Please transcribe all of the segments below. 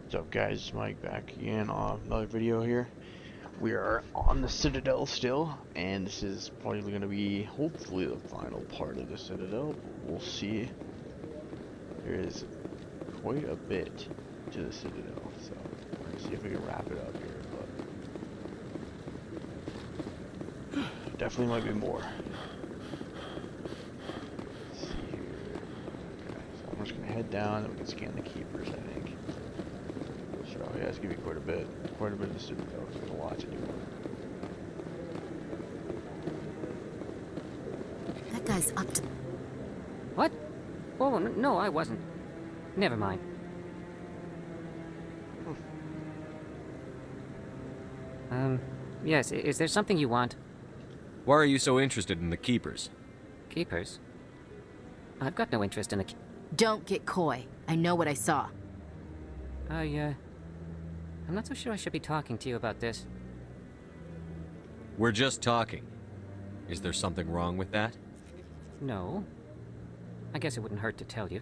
What's up guys, Mike back again on another video here. We are on the Citadel still, and this is probably going to be hopefully the final part of the Citadel, but we'll see. There is quite a bit to the Citadel, so we're going to see if we can wrap it up here, but definitely might be more. Let's see here. Okay, so I'm just going to head down and we can scan the keepers, I think. So yeah, it's gonna be quite a bit of the Citadel. There's a lot to do. That guy's up to... What? Oh, no, I wasn't. Never mind. Yes, is there something you want? Why are you so interested in the Keepers? Keepers? I've got no interest in the... Don't get coy. I know what I saw. I'm not so sure I should be talking to you about this. We're just talking. Is there something wrong with that? No. I guess it wouldn't hurt to tell you.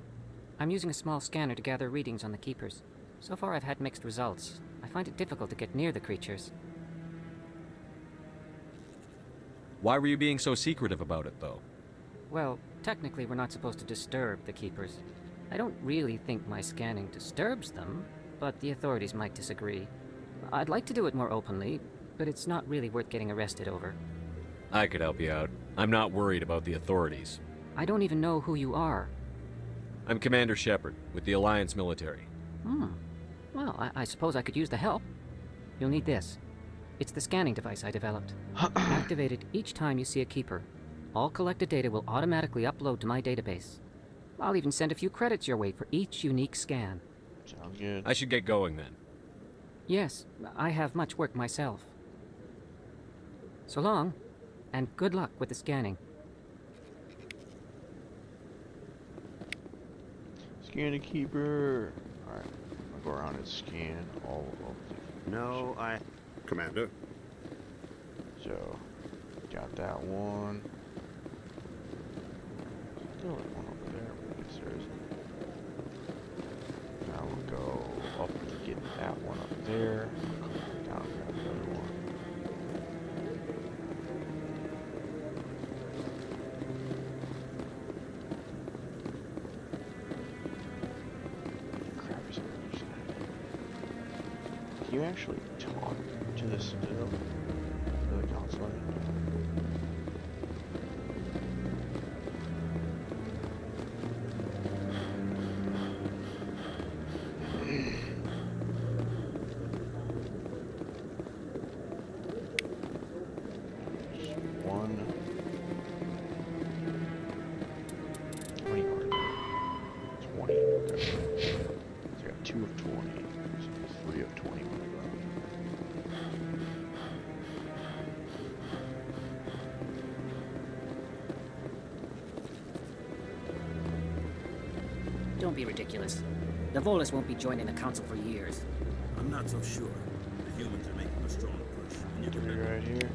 I'm using a small scanner to gather readings on the Keepers. So far I've had mixed results. I find it difficult to get near the creatures. Why were you being so secretive about it, though? Well, technically we're not supposed to disturb the Keepers. I don't really think my scanning disturbs them, but the authorities might disagree. I'd like to do it more openly, but it's not really worth getting arrested over. I could help you out. I'm not worried about the authorities. I don't even know who you are. I'm Commander Shepard, with the Alliance military. Well, I suppose I could use the help. You'll need this. It's the scanning device I developed. Activate it each time you see a Keeper. All collected data will automatically upload to my database. I'll even send a few credits your way for each unique scan. Sounds good. I should get going then. Yes, I have much work myself. So long, and good luck with the scanning. Scan a keeper. Alright, I'll go around and scan all of them. No, Commander. So, got that one. Still like one over there, but I guess there isn't. Now we'll go up to get that one up there. Down and grab the other one. Crap is on the other side. Can you actually talk to the Citadel? Or the console? Don't be ridiculous. The Volus won't be joining the Council for years. I'm not so sure. The humans are making a strong push. And you Three right here.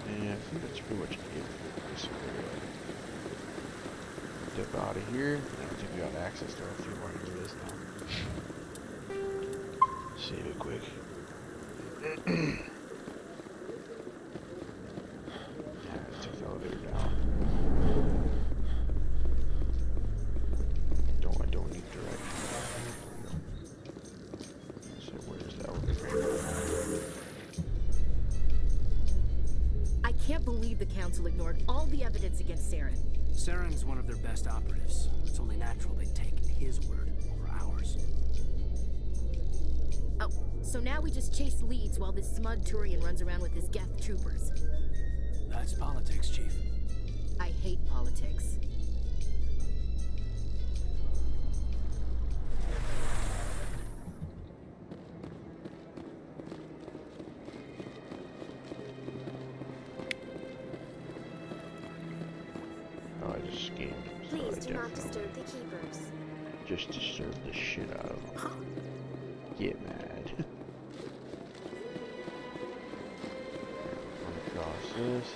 And I think that's pretty much it for this area. Dip out of here. I don't think we got access to a few more areas now. Save it quick. Yeah, let's take the elevator down. I don't need directions. So where's the elevator? I can't believe the Council ignored all the evidence against Saren. Saren's one of their best operatives. It's only natural they take his word over ours. Oh, so now we just chase leads while this smug Turian runs around with his Geth troopers. That's politics, Chief. I hate politics. Oh, I just scanned. So Please I do not definitely disturb the keepers. just disturb the shit out of them. Get mad. What's this?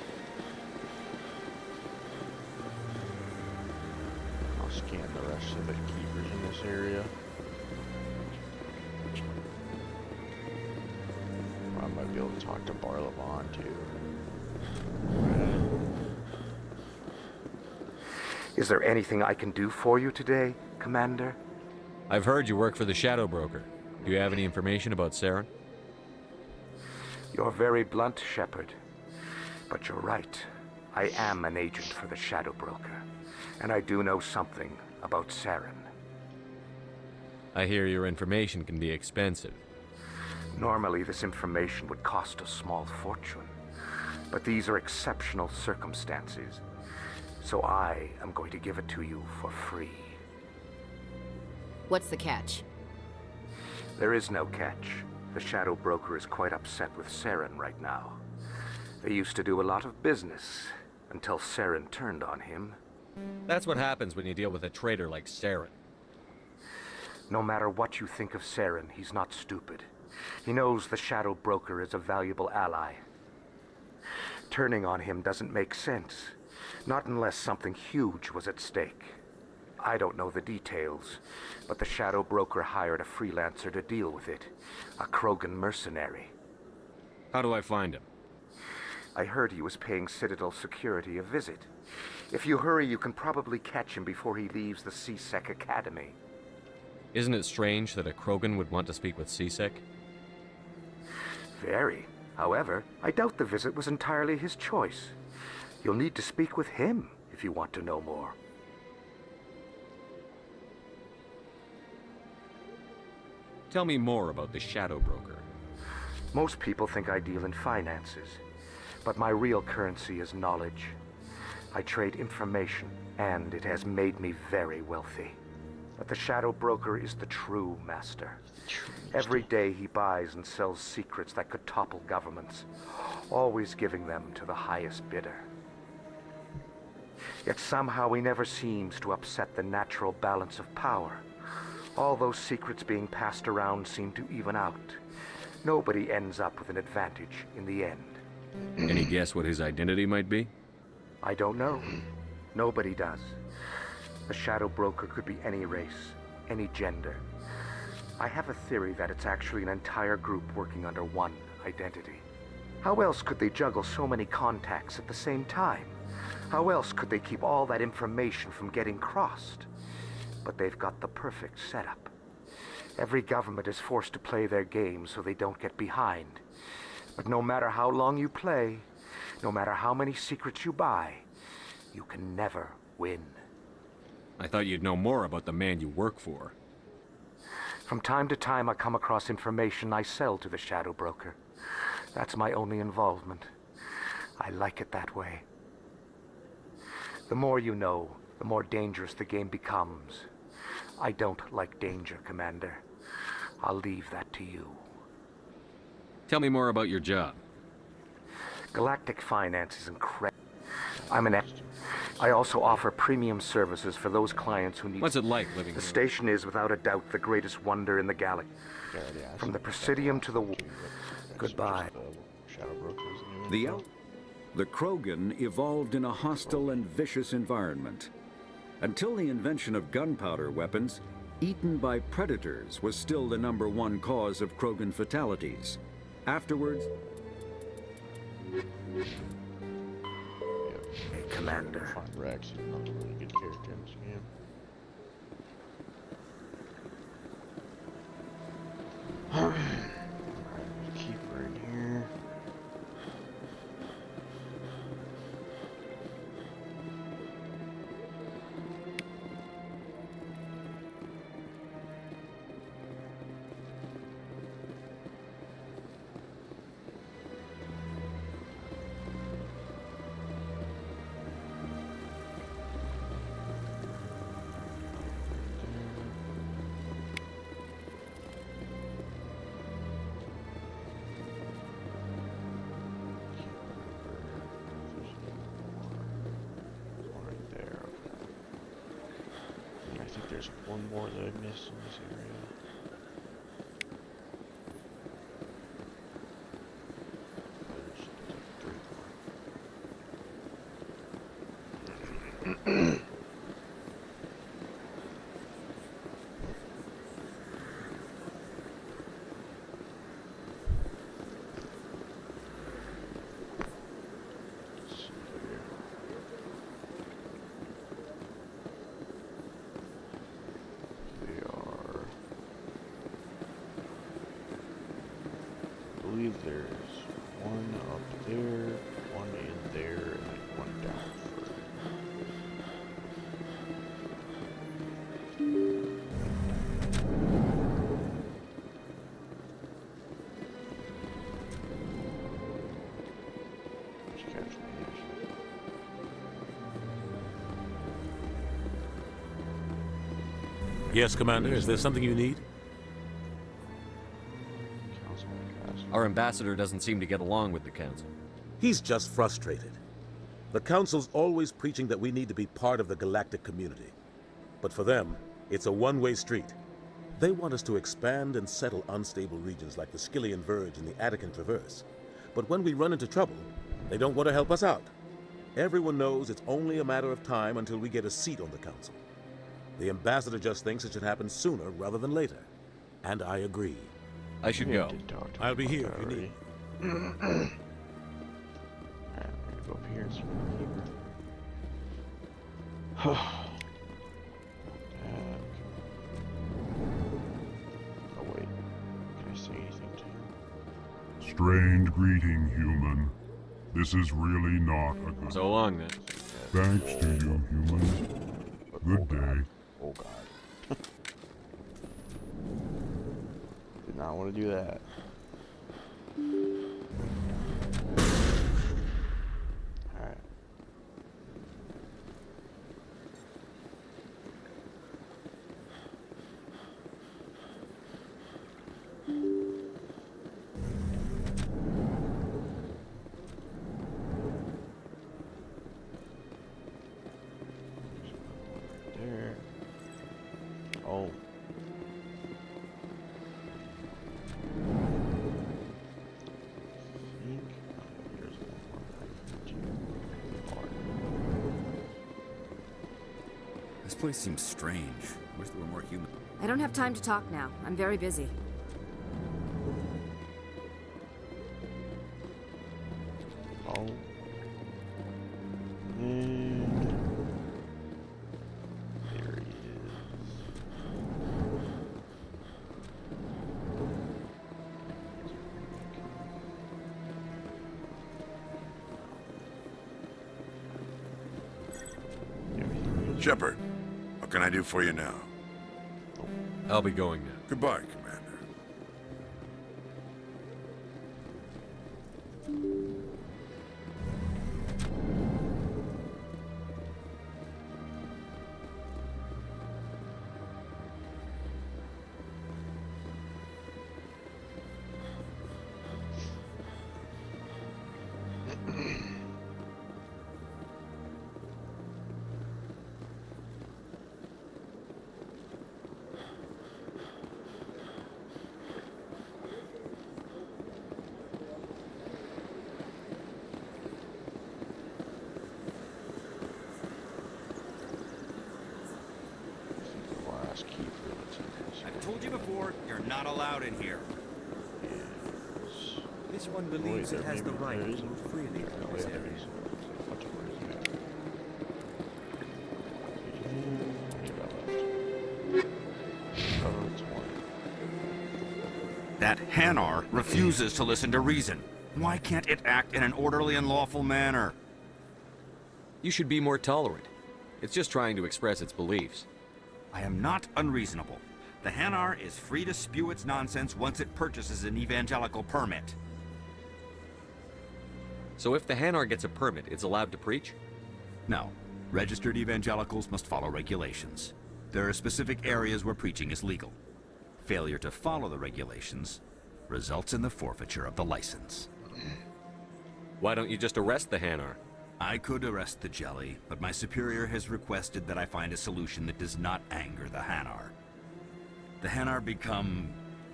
I'll scan the rest of the keepers in this area. I might be able to talk to Barlavon too. Is there anything I can do for you today, Commander? I've heard you work for the Shadow Broker. Do you have any information about Saren? You're very blunt, Shepard. But you're right. I am an agent for the Shadow Broker. And I do know something about Saren. I hear your information can be expensive. Normally, this information would cost a small fortune. But these are exceptional circumstances. So I am going to give it to you for free. What's the catch? There is no catch. The Shadow Broker is quite upset with Saren right now. They used to do a lot of business until Saren turned on him. That's what happens when you deal with a traitor like Saren. No matter what you think of Saren, he's not stupid. He knows the Shadow Broker is a valuable ally. Turning on him doesn't make sense. Not unless something huge was at stake. I don't know the details, but the Shadow Broker hired a freelancer to deal with it. A Krogan mercenary. How do I find him? I heard he was paying Citadel security a visit. If you hurry, you can probably catch him before he leaves the C-Sec Academy. Isn't it strange that a Krogan would want to speak with C-Sec? Very. However, I doubt the visit was entirely his choice. You'll need to speak with him if you want to know more. Tell me more about the Shadow Broker. Most people think I deal in finances, but my real currency is knowledge. I trade information, and it has made me very wealthy. But the Shadow Broker is the true master. Every day he buys and sells secrets that could topple governments, always giving them to the highest bidder. Yet somehow he never seems to upset the natural balance of power. All those secrets being passed around seem to even out. Nobody ends up with an advantage in the end. Any guess what his identity might be? I don't know. Nobody does. The Shadow Broker could be any race, any gender. I have a theory that it's actually an entire group working under one identity. How else could they juggle so many contacts at the same time? How else could they keep all that information from getting crossed? But they've got the perfect setup. Every government is forced to play their game so they don't get behind. But no matter how long you play, no matter how many secrets you buy, you can never win. I thought you'd know more about the man you work for. From time to time, I come across information I sell to the Shadow Broker. That's my only involvement. I like it that way. The more you know, the more dangerous the game becomes. I don't like danger, Commander. I'll leave that to you. Tell me more about your job. Galactic finance is incredible. I also offer premium services for those clients who need... What's it like living The here? station is without a doubt the greatest wonder in the galaxy. From the Presidium to the... Goodbye. Shadow Broker's new The info. The Krogan evolved in a hostile and vicious environment. Until the invention of gunpowder weapons, eaten by predators was still the #1 cause of Krogan fatalities. Afterwards... Hey, Commander. Find Rex, he's another really good character in this game. Alright, keeper in here. Right there, okay. And I think there's one more that I missed in this area. There's like 3 more. believe there's one up there, one in there, and then one down further. Just catch me, actually. Yes, Commander. Is there something you need? Our ambassador doesn't seem to get along with the council. He's just frustrated. The Council's always preaching that we need to be part of the galactic community. But for them, it's a one-way street. They want us to expand and settle unstable regions like the Skillian Verge and the Attican Traverse. But when we run into trouble, they don't want to help us out. Everyone knows it's only a matter of time until we get a seat on the Council. The ambassador just thinks it should happen sooner rather than later. And I agree. I should go. I'll be here if you need. Alright, I'm gonna go up here and see what keeper. Oh wait, can I say anything to him? Strained greeting, human. This is really not a good... So long, then. Thanks to you, humans. Good day. Oh god. Did not want to do that. Alright. There. Oh. This place seems strange. Wish there were more human. I don't have time to talk now. I'm very busy. Oh. And there he is. Shepard, what can I do for you now? I'll be going now. Goodbye, Commander. I've told you before, you're not allowed in here. This one believes it has the right to move freely through this area. That Hanar refuses to listen to reason. Why can't it act in an orderly and lawful manner? You should be more tolerant. It's just trying to express its beliefs. I am not unreasonable. The Hanar is free to spew its nonsense once it purchases an evangelical permit. So if the Hanar gets a permit, it's allowed to preach? No. Registered evangelicals must follow regulations. There are specific areas where preaching is legal. Failure to follow the regulations results in the forfeiture of the license. Why don't you just arrest the Hanar? I could arrest the jelly, but my superior has requested that I find a solution that does not anger the Hanar. The Hanar become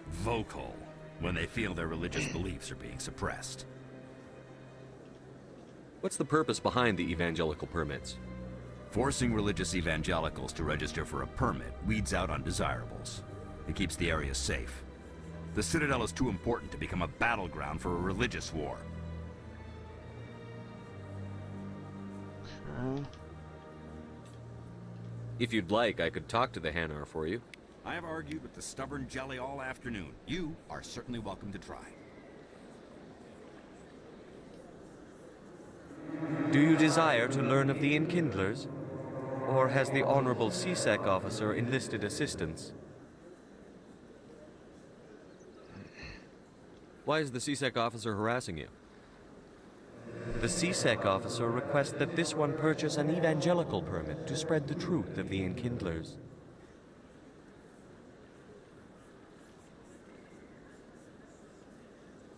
vocal when they feel their religious beliefs are being suppressed. What's the purpose behind the evangelical permits? Forcing religious evangelicals to register for a permit weeds out undesirables. It keeps the area safe. The Citadel is too important to become a battleground for a religious war. If you'd like, I could talk to the Hanar for you. I have argued with the stubborn jelly all afternoon. You are certainly welcome to try. Do you desire to learn of the Enkindlers? Or has the Honorable CSEC officer enlisted assistance? Why is the CSEC officer harassing you? The CSEC officer requests that this one purchase an evangelical permit to spread the truth of the Enkindlers.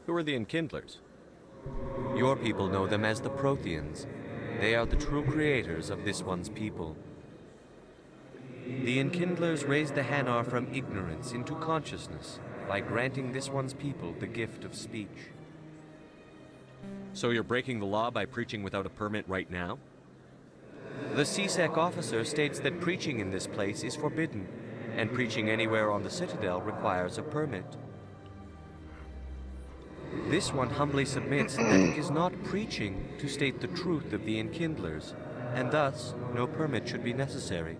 Who are the Enkindlers? Your people know them as the Protheans. They are the true creators of this one's people. The Enkindlers raised the Hanar from ignorance into consciousness by granting this one's people the gift of speech. So you're breaking the law by preaching without a permit right now? The CSEC officer states that preaching in this place is forbidden, and preaching anywhere on the Citadel requires a permit. This one humbly submits that it is not preaching to state the truth of the Enkindlers, and thus no permit should be necessary.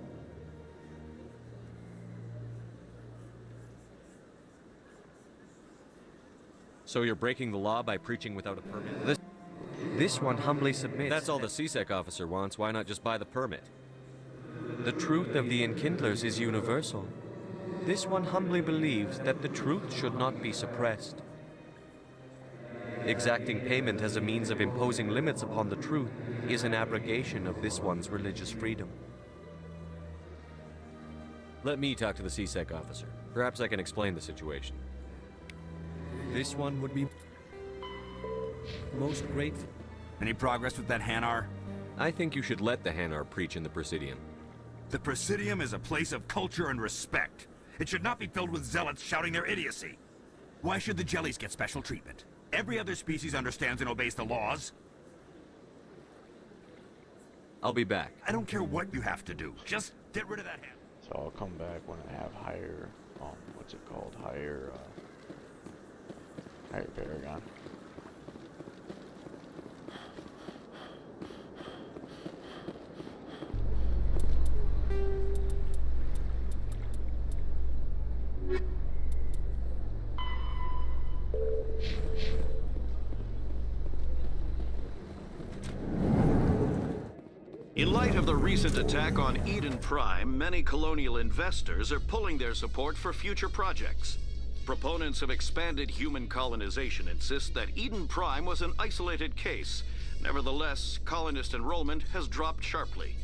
So you're breaking the law by preaching without a permit? This one humbly submits. That's all the CSEC officer wants. Why not just buy the permit? The truth of the Enkindlers is universal. This one humbly believes that the truth should not be suppressed. Exacting payment as a means of imposing limits upon the truth is an abrogation of this one's religious freedom. Let me talk to the CSEC officer. Perhaps I can explain the situation. This one would be most grateful. Any progress with that Hanar? I think you should let the Hanar preach in the Presidium. The Presidium is a place of culture and respect. It should not be filled with zealots shouting their idiocy. Why should the jellies get special treatment? Every other species understands and obeys the laws. I'll be back. I don't care what you have to do. Just get rid of that Hanar. So I'll come back when I have higher, what's it called? Higher Paragon. In light of the recent attack on Eden Prime, many colonial investors are pulling their support for future projects. Proponents of expanded human colonization insist that Eden Prime was an isolated case. Nevertheless, colonist enrollment has dropped sharply.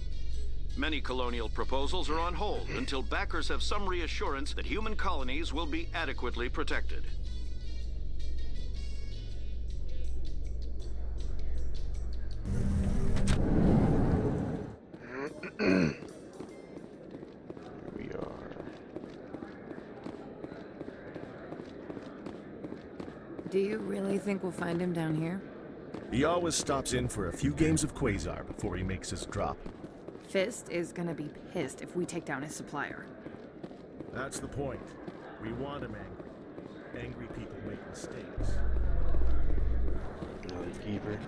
Many colonial proposals are on hold until backers have some reassurance that human colonies will be adequately protected. We are. Do you really think we'll find him down here? He always stops in for a few games of Quasar before he makes his drop. Fist is gonna be pissed if we take down his supplier. That's the point. We want him angry. Angry people make mistakes. Another keeper.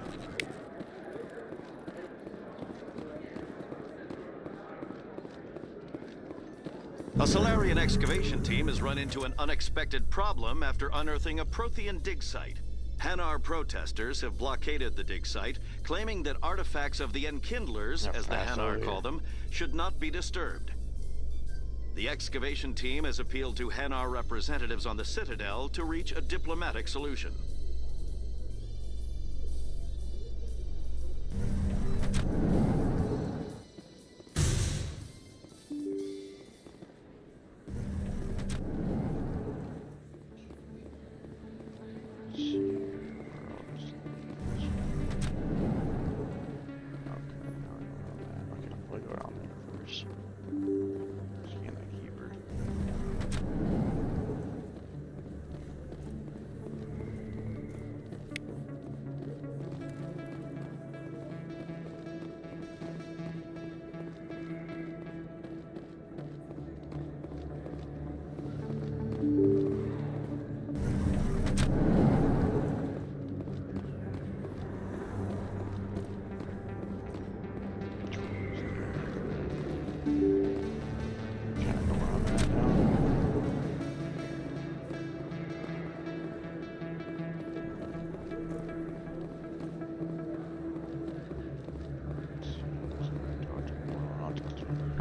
A Solarian excavation team has run into an unexpected problem after unearthing a Prothean dig site. Hanar protesters have blockaded the dig site, claiming that artifacts of the Enkindlers, as the Hanar call them, should not be disturbed. The excavation team has appealed to Hanar representatives on the Citadel to reach a diplomatic solution.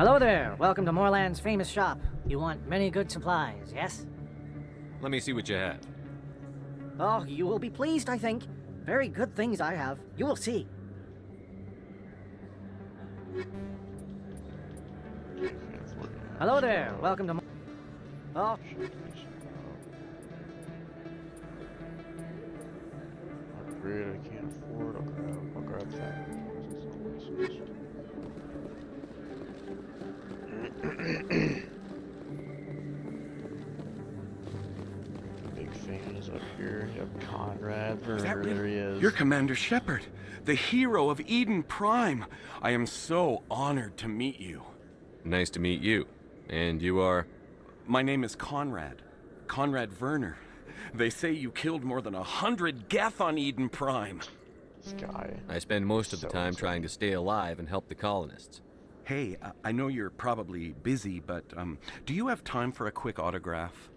Hello there. Welcome to Moorland's famous shop. You want many good supplies, yes? Let me see what you have. Oh, you will be pleased, I think. Very good things I have. You will see. Hello there. Welcome to... Oh. Upgrade I can't afford. I'll grab that. Big fan is up here. You have Conrad. There he is. You're Commander Shepard, the hero of Eden Prime. I am so honored to meet you. Nice to meet you. And you are? My name is Conrad. Conrad Werner. They say you killed more than 100 Geth on Eden Prime. This guy. I spend most of the time trying to stay alive and help the colonists. Hey, I know you're probably busy, but do you have time for a quick autograph?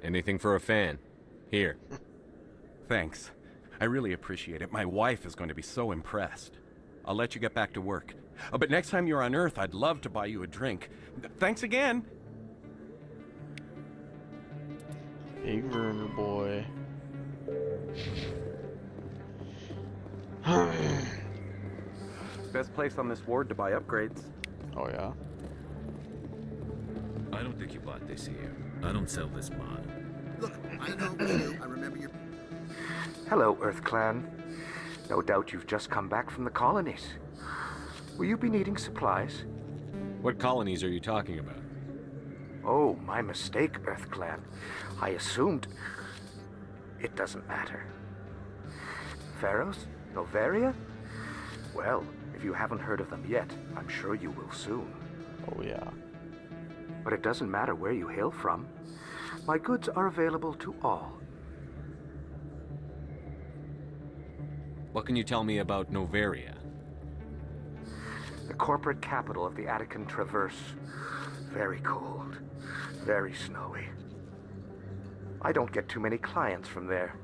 Anything for a fan. Here. Thanks. I really appreciate it. My wife is going to be so impressed. I'll let you get back to work. But next time you're on Earth, I'd love to buy you a drink. Thanks again. Big Werner boy. Best place on this ward to buy upgrades. Oh yeah? I don't think you bought this here. I don't sell this mod. Look, I know you. I remember your... Hello, Earth Clan. No doubt you've just come back from the colonies. Will you be needing supplies? What colonies are you talking about? Oh, my mistake, Earth Clan. I assumed... It doesn't matter. Pharos? Noveria? Well, if you haven't heard of them yet, I'm sure you will soon. Oh yeah. But it doesn't matter where you hail from. My goods are available to all. What can you tell me about Noveria? The corporate capital of the Attican Traverse. Very cold. Very snowy. I don't get too many clients from there.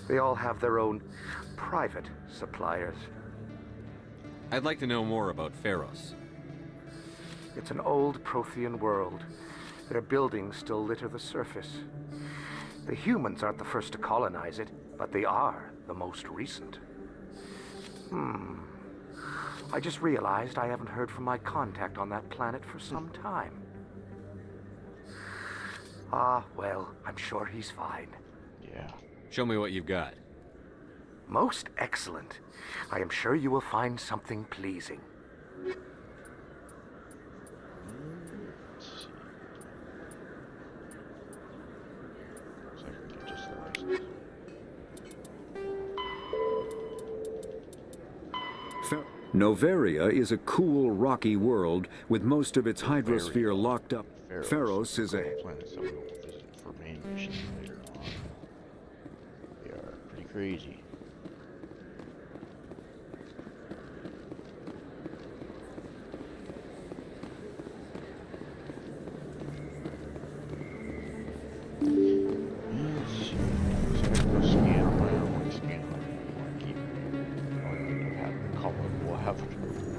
They all have their own private suppliers. I'd like to know more about Pharos. It's an old Prothean world. Their buildings still litter the surface. The humans aren't the first to colonize it, but they are the most recent. I just realized I haven't heard from my contact on that planet for some time. Ah, well, I'm sure he's fine. Yeah. Show me what you've got. Most excellent. I am sure you will find something pleasing. Noveria is a cool, rocky world with most of its hydrosphere locked up. Pharos is a... planets that we will visit for main missions later on. They are pretty crazy.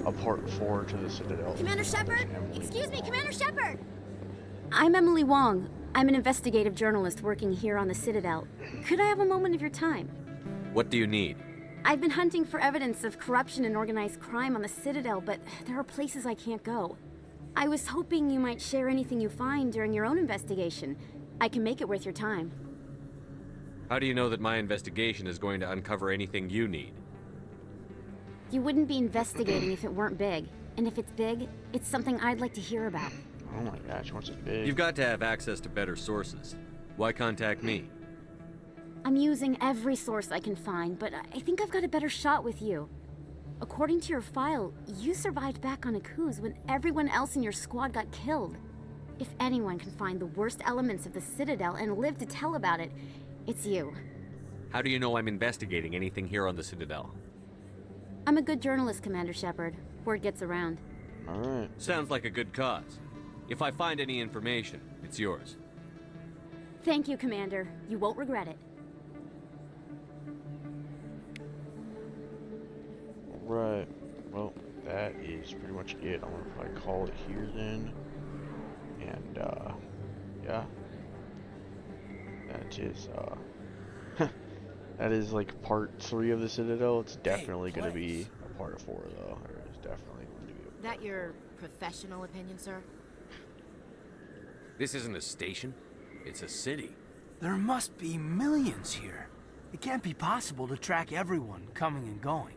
A part 4 to the Citadel. Commander Shepard? Excuse me, Commander Shepard! I'm Emily Wong. I'm an investigative journalist working here on the Citadel. Could I have a moment of your time? What do you need? I've been hunting for evidence of corruption and organized crime on the Citadel, but there are places I can't go. I was hoping you might share anything you find during your own investigation. I can make it worth your time. How do you know that my investigation is going to uncover anything you need? You wouldn't be investigating if it weren't big. And if it's big, it's something I'd like to hear about. Oh my gosh, what's it big? You've got to have access to better sources. Why contact me? I'm using every source I can find, but I think I've got a better shot with you. According to your file, you survived back on Akuz when everyone else in your squad got killed. If anyone can find the worst elements of the Citadel and live to tell about it, it's you. How do you know I'm investigating anything here on the Citadel? I'm a good journalist, Commander Shepard. Word gets around. Alright. Sounds like a good cause. If I find any information, it's yours. Thank you, Commander. You won't regret it. Right. Well, that is pretty much it. I'm gonna probably call it here then. And yeah, that is that is like part 3 of the Citadel. It's definitely gonna be a part of 4 though. It's definitely going to be. That your professional opinion, sir? This isn't a station. It's a city. There must be millions here. It can't be possible to track everyone coming and going.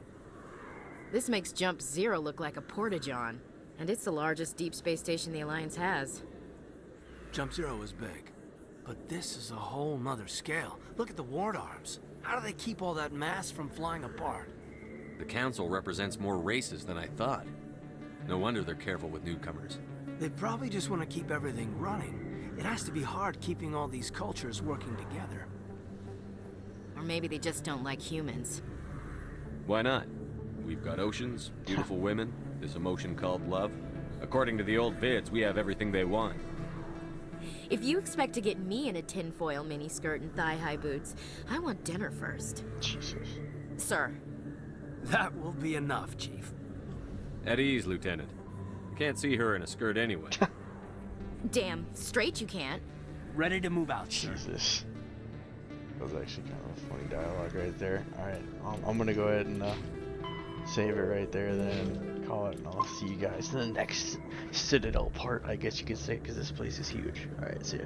This makes Jump Zero look like a porta-john, and it's the largest deep space station the Alliance has. Jump Zero is big, but this is a whole nother scale. Look at the ward arms. How do they keep all that mass from flying apart? The Council represents more races than I thought. No wonder they're careful with newcomers. They probably just want to keep everything running. It has to be hard keeping all these cultures working together. Or maybe they just don't like humans. Why not? We've got oceans, beautiful women, this emotion called love. According to the old vids, we have everything they want. If you expect to get me in a tinfoil miniskirt and thigh-high boots, I want dinner first. Jesus. Sir. That will be enough, Chief. At ease, Lieutenant. Can't see her in a skirt anyway. Damn straight you can't. Ready to move out, sir. Jesus. That was actually kind of a funny dialogue right there. Alright, I'm gonna go ahead and save it right there then, call it, and I'll see you guys in the next Citadel part, I guess you could say, because this place is huge. Alright, see ya.